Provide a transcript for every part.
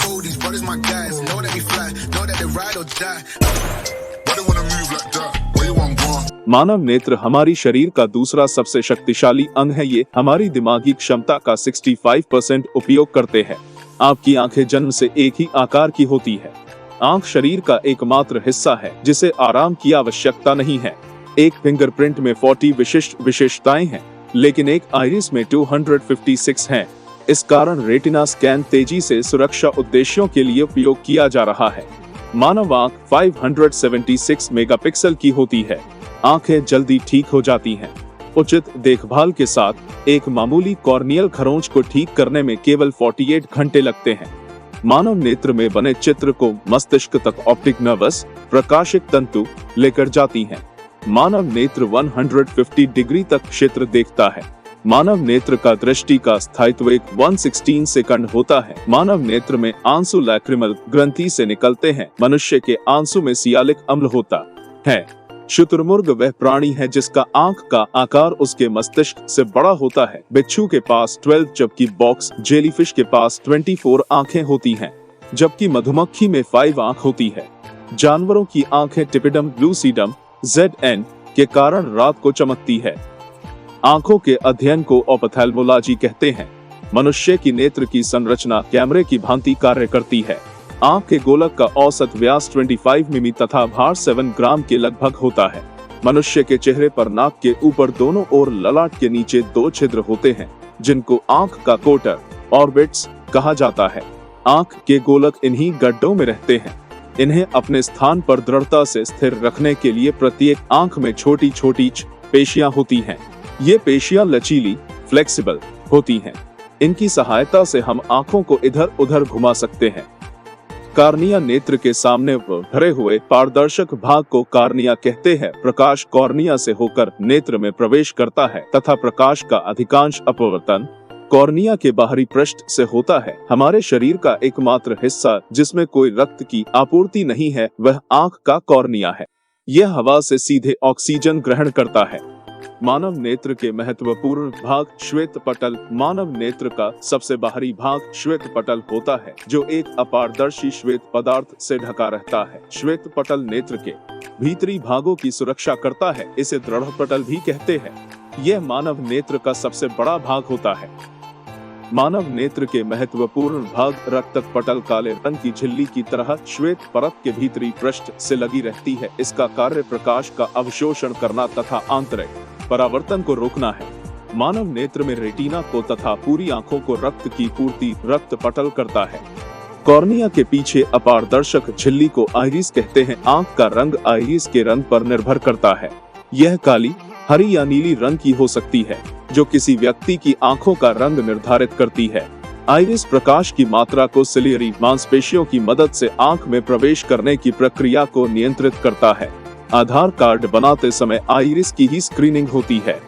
all these brothers my guys. Know that we fly, know that they ride or die. Why they wanna move like that? Where you want go? मानव नेत्र हमारी शरीर का दूसरा सबसे शक्तिशाली अंग है। ये हमारी दिमागी क्षमता का 65% उपयोग करते हैं। आपकी आंखें जन्म से एक ही आकार की होती है। आंख शरीर का एकमात्र हिस्सा है जिसे आराम की आवश्यकता नहीं है। एक फिंगरप्रिंट में 40 विशिष्ट विशेषताएं हैं, लेकिन एक आइरिस में 256 हैं। इस कारण रेटिना स्कैन तेजी से सुरक्षा उद्देश्यों के लिए उपयोग किया जा रहा है। मानव आंख 576 मेगापिक्सल की होती है। आंखें जल्दी ठीक हो जाती हैं। उचित देखभाल के साथ एक मामूली कॉर्नियल खरोंच को ठीक करने में केवल 48 घंटे लगते हैं। मानव नेत्र में बने चित्र को मस्तिष्क तक ऑप्टिक नर्वस प्रकाशिक तंतु लेकर जाती हैं। मानव नेत्र 150 डिग्री तक क्षेत्र देखता है। मानव नेत्र का दृष्टि का स्थायित्व 116 सेकंड होता है। मानव नेत्र में आंसू लैक्रिमल ग्रंथि से निकलते हैं। मनुष्य के आंसू में सियालिक अम्ल होता है। शुतुरमुर्ग वह प्राणी है जिसका आंख का आकार उसके मस्तिष्क से बड़ा होता है। बिच्छू के पास 12 जबकि बॉक्स जेलीफिश के पास 24 आंखें होती हैं, जबकि मधुमक्खी में 5 आंख होती है। जानवरों की आंखें टिपिडम लूसीडम ZN के कारण रात को चमकती है। आंखों के अध्ययन को ऑप्थेल्मोलॉजी कहते हैं। मनुष्य की नेत्र की संरचना कैमरे की भांति कार्य करती है। आंख के गोलक का औसत व्यास 25 मिमी तथा भार 7 ग्राम के लगभग होता है। मनुष्य के चेहरे पर नाक के ऊपर दोनों ओर ललाट के नीचे 2 छिद्र होते हैं, जिनको आंख का कोटर ऑर्बिट्स कहा जाता है। आंख के गोलक इन्हीं गड्ढों में रहते हैं। इन्हें अपने स्थान पर दृढ़ता से स्थिर रखने के लिए प्रत्येक आंख में छोटी छोटी पेशियां होती हैं। ये पेशियां लचीली फ्लेक्सिबल होती हैं। इनकी सहायता से हम आंखों को इधर उधर घुमा सकते हैं। कार्निया नेत्र के सामने भरे हुए पारदर्शक भाग को कार्निया कहते हैं। प्रकाश कॉर्निया से होकर नेत्र में प्रवेश करता है तथा प्रकाश का अधिकांश अपवर्तन कॉर्निया के बाहरी पृष्ठ से होता है। हमारे शरीर का एकमात्र हिस्सा जिसमें कोई रक्त की आपूर्ति नहीं है वह आंख का कॉर्निया है। यह हवा से सीधे ऑक्सीजन ग्रहण करता है। मानव नेत्र के महत्वपूर्ण भाग श्वेत पटल। मानव नेत्र का सबसे बाहरी भाग श्वेत पटल होता है, जो एक अपारदर्शी श्वेत पदार्थ से ढका रहता है। श्वेत पटल नेत्र के भीतरी भागों की सुरक्षा करता है। इसे दृढ़ पटल भी कहते हैं। यह मानव नेत्र का सबसे बड़ा भाग होता है। मानव नेत्र के महत्वपूर्ण भाग रक्तक पटल काले रंग की झिल्ली की तरह श्वेत परत के भीतरी पृष्ठ से लगी रहती है। इसका कार्य प्रकाश का अवशोषण करना तथा आंतरिक परावर्तन को रोकना है। मानव नेत्र में रेटिना को तथा पूरी आंखों को रक्त की पूर्ति रक्त पटल करता है। कॉर्निया के पीछे अपारदर्शक झिल्ली को आइरिस कहते हैं। आंख का रंग आइरिस के रंग पर निर्भर करता है। यह काली, हरी या नीली रंग की हो सकती है, जो किसी व्यक्ति की आंखों का रंग निर्धारित करती है। आइरिस प्रकाश की मात्रा को सिलियरी मांसपेशियों की मदद से आंख में प्रवेश करने की प्रक्रिया को नियंत्रित करता है। आधार कार्ड बनाते समय आइरिस की ही स्क्रीनिंग होती है।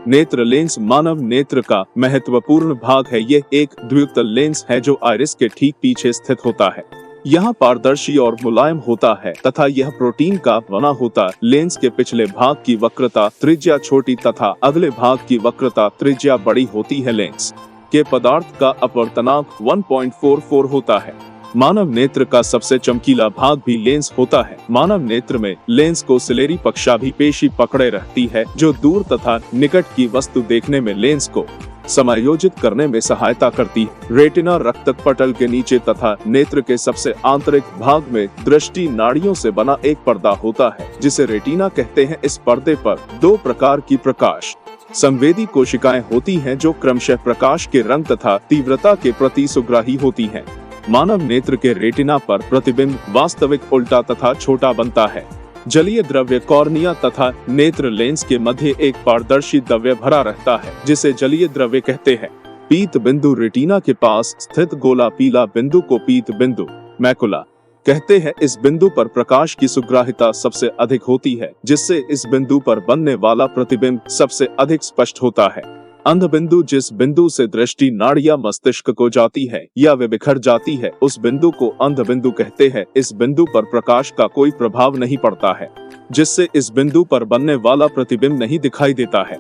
नेत्र लेंस मानव नेत्र का महत्वपूर्ण भाग है। यह एक द्वितल लेंस है जो आइरिस के ठीक पीछे स्थित होता है। यह पारदर्शी और मुलायम होता है तथा यह प्रोटीन का बना होता। लेंस के पिछले भाग की वक्रता त्रिज्या छोटी तथा अगले भाग की वक्रता त्रिज्या बड़ी होती है। लेंस के पदार्थ का अपवर्तनांक 1.44 होता है। मानव नेत्र का सबसे चमकीला भाग भी लेंस होता है। मानव नेत्र में लेंस को सिलेरी पक्षाभि पेशी पकड़े रहती है, जो दूर तथा निकट की वस्तु देखने में लेंस को समायोजित करने में सहायता करती है। रेटिना रक्तक पटल के नीचे तथा नेत्र के सबसे आंतरिक भाग में दृष्टि नाड़ियों से बना एक पर्दा होता है, जिसे रेटिना कहते हैं। इस पर्दे पर 2 प्रकार की प्रकाश संवेदी कोशिकाएं होती हैं, जो क्रमशः प्रकाश के रंग तथा तीव्रता के प्रति सुग्राही होती हैं। मानव नेत्र के रेटिना पर प्रतिबिंब वास्तविक उल्टा तथा छोटा बनता है। जलीय द्रव्य कॉर्निया तथा नेत्र लेंस के मध्य एक पारदर्शी द्रव्य भरा रहता है, जिसे जलीय द्रव्य कहते हैं। पीत बिंदु रेटिना के पास स्थित गोला पीला बिंदु को पीत बिंदु मैकुला कहते हैं। इस बिंदु पर प्रकाश की सुग्राहिता सबसे अधिक होती है, जिससे इस बिंदु पर बनने वाला प्रतिबिंब सबसे अधिक स्पष्ट होता है। अंध बिंदु जिस बिंदु से दृष्टि नाड़ियां मस्तिष्क को जाती है या वे बिखर जाती है, उस बिंदु को अंध बिंदु कहते हैं। इस बिंदु पर प्रकाश का कोई प्रभाव नहीं पड़ता है, जिससे इस बिंदु पर बनने वाला प्रतिबिंब नहीं दिखाई देता है।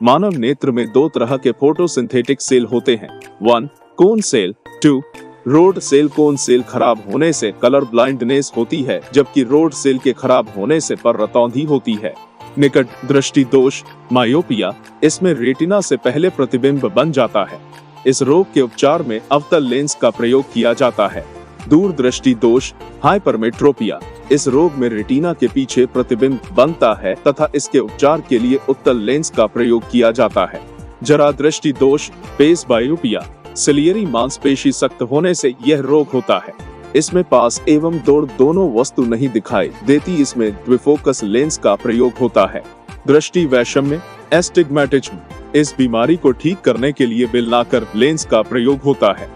मानव नेत्र में 2 तरह के फोटोसिंथेटिक सेल होते हैं। 1 cone cell, 2 rod cell cone cell खराब होने से कलर ब्लाइंडनेस होती है, जबकि रोड सेल के खराब होने से पररतौंधी होती है। निकट दृष्टि दोष मायोपिया, इसमें रेटिना से पहले प्रतिबिंब बन जाता है। इस रोग के उपचार में अवतल लेंस का प्रयोग किया जाता है। दूर दृष्टि दोष हाइपरमेट्रोपिया, इस रोग में रेटिना के पीछे प्रतिबिंब बनता है तथा इसके उपचार के लिए उत्तल लेंस का प्रयोग किया जाता है। जरा दृष्टि दोष पेस बायोपिया, सिलियरी मांसपेशी सख्त होने से यह रोग होता है। इसमें पास एवं दूर दोनों वस्तु नहीं दिखाई देती, इसमें द्विफोकस लेंस का प्रयोग होता है। दृष्टि वैषम्य एस्टिग्मैटिज्म, इस बीमारी को ठीक करने के लिए बिलनाकर लेंस का प्रयोग होता है।